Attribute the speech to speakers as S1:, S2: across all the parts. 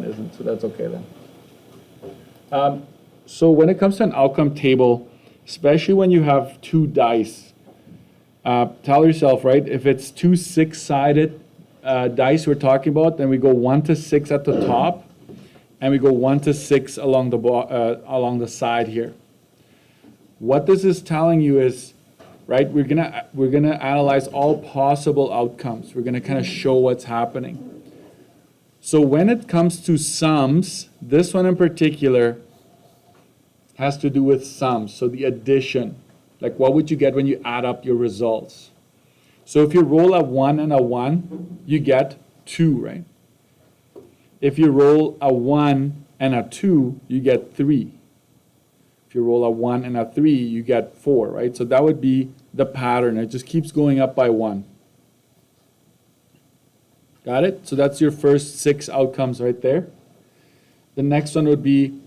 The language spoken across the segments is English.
S1: isn't, so that's okay then. So when it comes to an outcome table, especially when you have two dice, tell yourself, right, if it's two six-sided dice we're talking about, then we go 1 to 6 at the top, and we go 1 to 6 along the side here. What this is telling you is, right, we're gonna analyze all possible outcomes. We're gonna kind of show what's happening. So when it comes to sums, this one in particular has to do with sums, so the addition. Like what would you get when you add up your results? So if you roll a 1 and a 1, you get 2, right? If you roll a 1 and a 2, you get 3. If you roll a 1 and a 3, you get 4, right? So that would be the pattern. It just keeps going up by 1. Got it? So that's your first 6 outcomes right there. The next one would be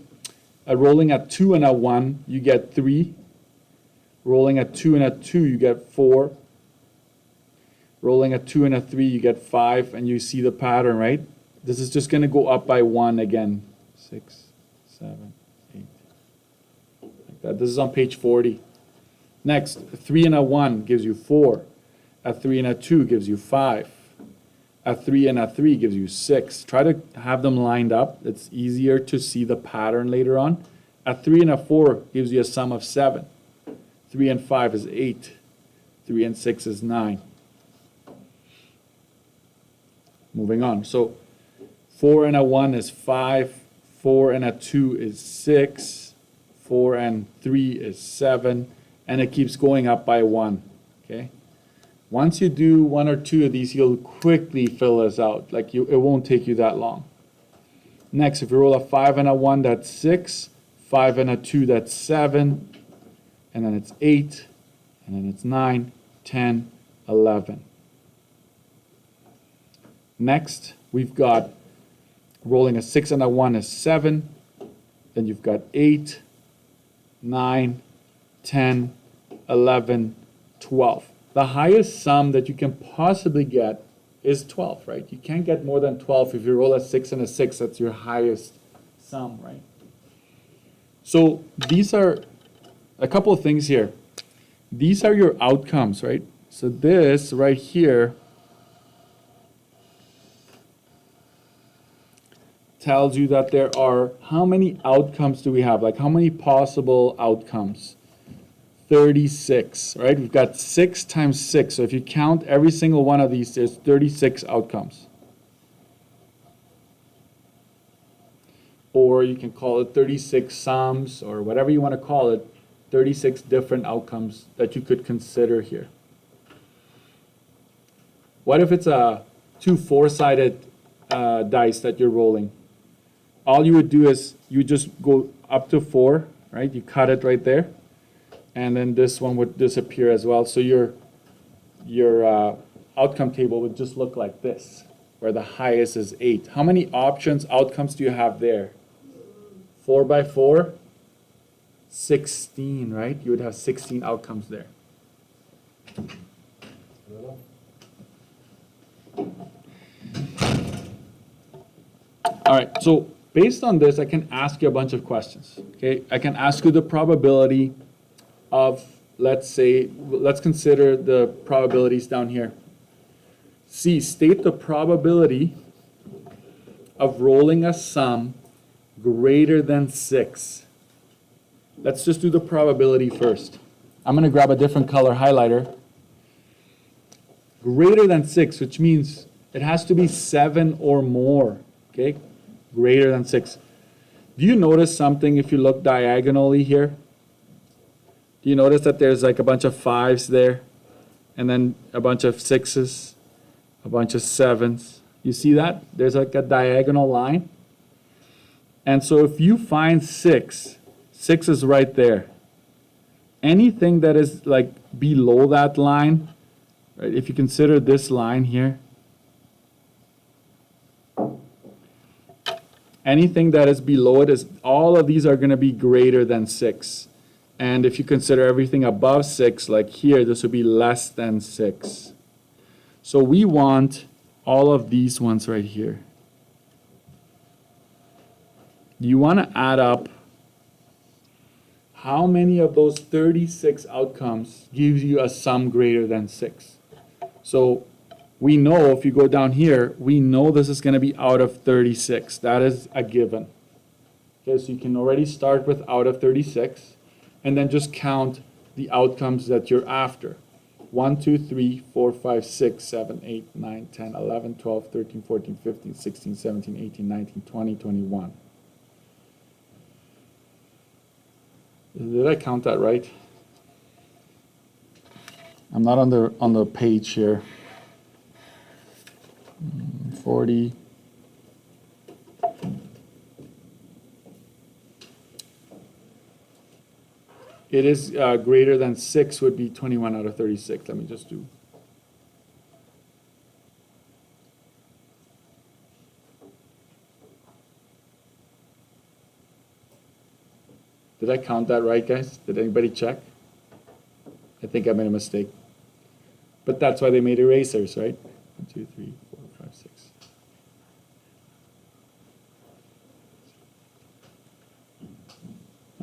S1: rolling a 2 and a 1, you get 3. Rolling a 2 and a 2, you get 4. Rolling a 2 and a 3, you get 5, and you see the pattern, right? This is just going to go up by 1 again. 6, 7, 8. Like that. This is on page 40. Next, a 3 and a 1 gives you 4. A 3 and a 2 gives you 5. A 3 and a 3 gives you 6. Try to have them lined up. It's easier to see the pattern later on. A 3 and a 4 gives you a sum of 7. 3 and 5 is 8. 3 and 6 is 9. Moving on. So 4 and a 1 is 5. 4 and a 2 is 6. 4 and 3 is 7. And it keeps going up by 1. Okay? Once you do 1 or 2 of these, you'll quickly fill this out. Like it won't take you that long. Next, if you roll a 5 and a 1, that's 6. 5 and a 2, that's 7. And then it's 8. And then it's 9, 10, 11. Next, we've got rolling a 6 and a 1 is 7. Then you've got 8, 9, 10, 11, 12. The highest sum that you can possibly get is 12, right? You can't get more than 12. If you roll a 6 and a 6, that's your highest sum, right? So these are a couple of things here. These are your outcomes, right? So this right here tells you that there are, how many outcomes do we have? Like how many possible outcomes? 36, right? We've got 6 times 6. So if you count every single one of these, there's 36 outcomes. Or you can call it 36 sums, or whatever you want to call it, 36 different outcomes that you could consider here. What if it's a 2 four-sided dice that you're rolling? All you would do is you just go up to 4, right? You cut it right there. And then this one would disappear as well. So your outcome table would just look like this, where the highest is 8. How many outcomes do you have there? 4 by 4? 16, right? You would have 16 outcomes there. All right, so based on this, I can ask you a bunch of questions. Okay, I can ask you the probability of, let's consider the probabilities down here. C, state the probability of rolling a sum greater than 6. Let's just do the probability first. I'm going to grab a different color highlighter. Greater than 6, which means it has to be 7 or more. Okay, greater than 6. Do you notice something if you look diagonally here? Do you notice that there's like a bunch of 5s there, and then a bunch of 6s, a bunch of 7s? You see that? There's like a diagonal line. And so if you find 6, 6 is right there. Anything that is like below that line, right? If you consider this line here, anything that is below it is, all of these are going to be greater than 6. And if you consider everything above 6, like here, this would be less than 6. So we want all of these ones right here. you want to add up how many of those 36 outcomes gives you a sum greater than 6. So we know if you go down here, we know this is going to be out of 36. That is a given. Okay, so you can already start with out of 36 and then just count the outcomes that you're after. 1, 2, 3, 4, 5, 6, 7, 8, 9, 10, 11, 12, 13, 14, 15, 16, 17, 18, 19, 20, 21. Did I count that right? I'm not on the page here. 40. It is greater than 6 would be 21 out of 36. Let me just do. Did I count that right, guys? Did anybody check? I think I made a mistake. But that's why they made erasers, right? 1, 2, 3, 4, 5, 6.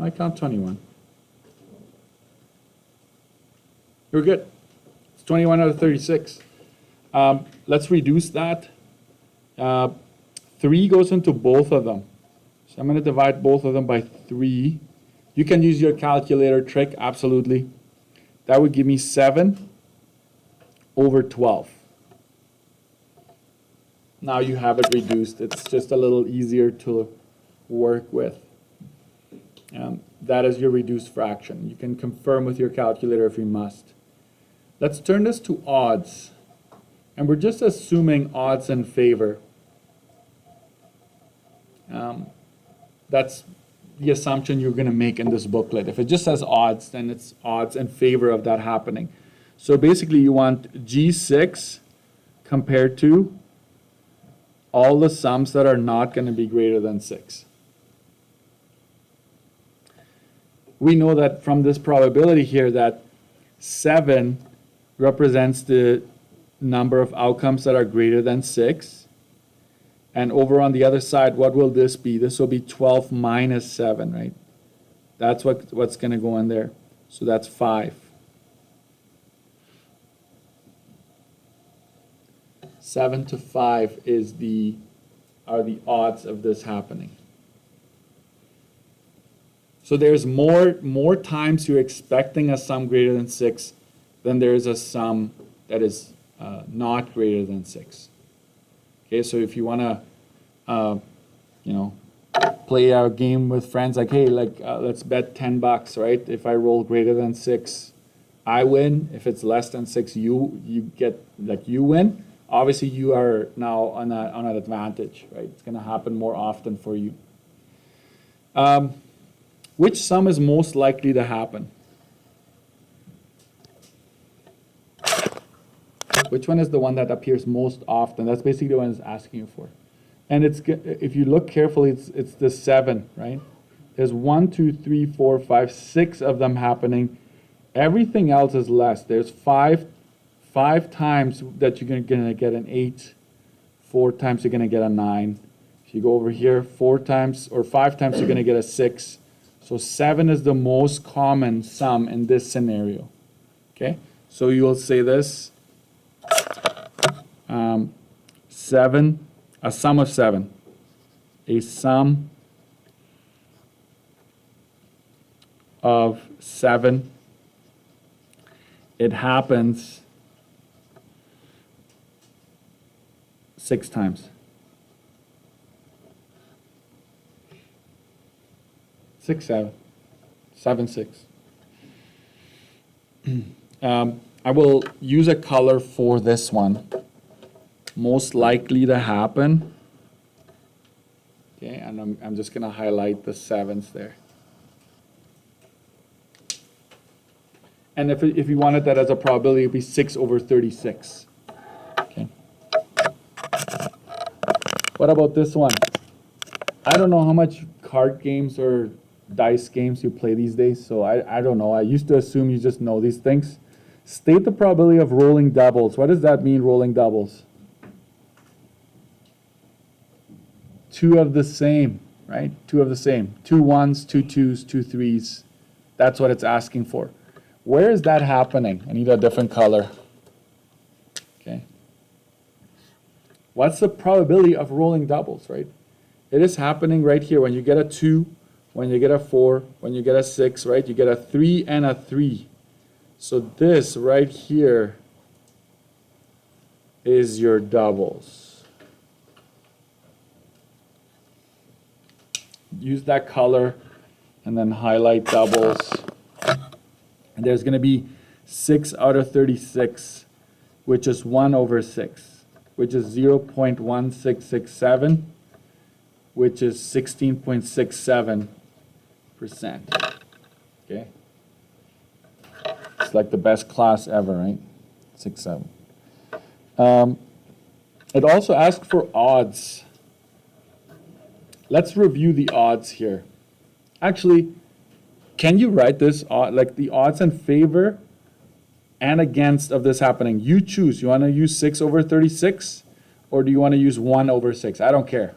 S1: I count 21. You're good. It's 21 out of 36. Let's reduce that. 3 goes into both of them. So I'm going to divide both of them by 3. You can use your calculator trick, absolutely. That would give me 7 over 12. Now you have it reduced. It's just a little easier to work with. That is your reduced fraction. You can confirm with your calculator if you must. Let's turn this to odds. And we're just assuming odds in favor. That's the assumption you're going to make in this booklet. If it just says odds, then it's odds in favor of that happening. So basically you want G6 compared to all the sums that are not going to be greater than 6. We know that from this probability here that 7 represents the number of outcomes that are greater than 6. And over on the other side, what will this be? This will be 12 minus 7, right? That's what's going to go in there. So that's 5. 7 to 5 are the odds of this happening. So there's more times you're expecting a sum greater than 6 than there is a sum that is not greater than 6. Okay, so if you want to, play a game with friends, like, hey, let's bet $10, right? If I roll greater than 6, I win. If it's less than 6, you win. Obviously, you are now on an advantage, right? It's going to happen more often for you. Which sum is most likely to happen? Which one is the one that appears most often? That's basically the one it's asking you for. And if you look carefully, it's the 7, right? There's 1, 2, 3, 4, 5, 6 of them happening. Everything else is less. There's 5 times that you're going to get an 8. 4 times you're going to get a 9. If you go over here, 4 times or 5 times you're going to get a 6. So 7 is the most common sum in this scenario. Okay? So you will say this. 7, a sum of 7. A sum of 7. It happens 6 times. 6, 7. 7, 6. I will use a color for this one. Most likely to happen. Okay, and I'm just going to highlight the 7s there. And if you wanted that as a probability, it would be 6 over 36. Okay. What about this one? I don't know how much card games or dice games you play these days, so I don't know. I used to assume you just know these things. State the probability of rolling doubles. What does that mean, rolling doubles? 2 of the same. right? Two of the same. 2 1s, 2 2s, 2 3s. That's what it's asking for. Where is that happening? I need a different color. Okay. What's the probability of rolling doubles, right? It is happening right here when you get a 2, when you get a 4, when you get a 6, right? You get a 3 and a 3. So this right here is your doubles. Use that color and then highlight doubles. And there's going to be 6 out of 36, which is 1 over 6, which is 0.1667, which is 16.67%. Okay? It's like the best class ever, right? 6, 7. It also asks for odds. Let's review the odds here. Actually, can you write this, like the odds in favor and against of this happening? You choose. You want to use 6 over 36, or do you want to use 1 over 6? I don't care.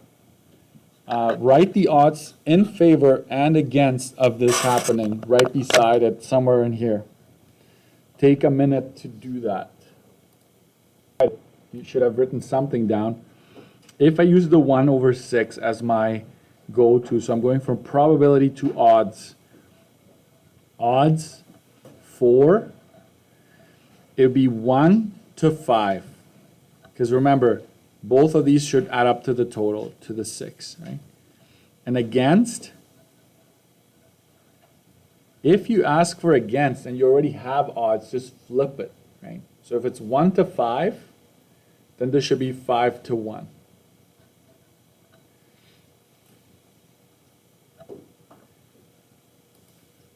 S1: Write the odds in favor and against of this happening right beside it, somewhere in here. Take a minute to do that. You should have written something down. If I use the 1 over 6 as my go-to, so I'm going from probability to odds. Odds for, it would be 1 to 5. Because remember, both of these should add up to the total, to the 6, right? And against, if you ask for against and you already have odds, just flip it, right? So if it's 1 to 5, then this should be 5 to 1.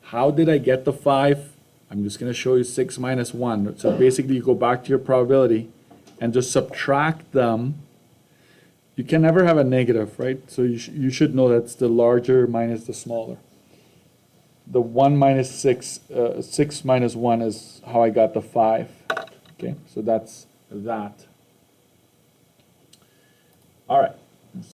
S1: How did I get the 5? I'm just going to show you 6 minus 1. So basically, you go back to your probability and just subtract them. You can never have a negative, right? So you should know that's the larger minus the smaller. The 1 minus 6, 6 minus 1 is how I got the 5. Okay, so that's that. All right.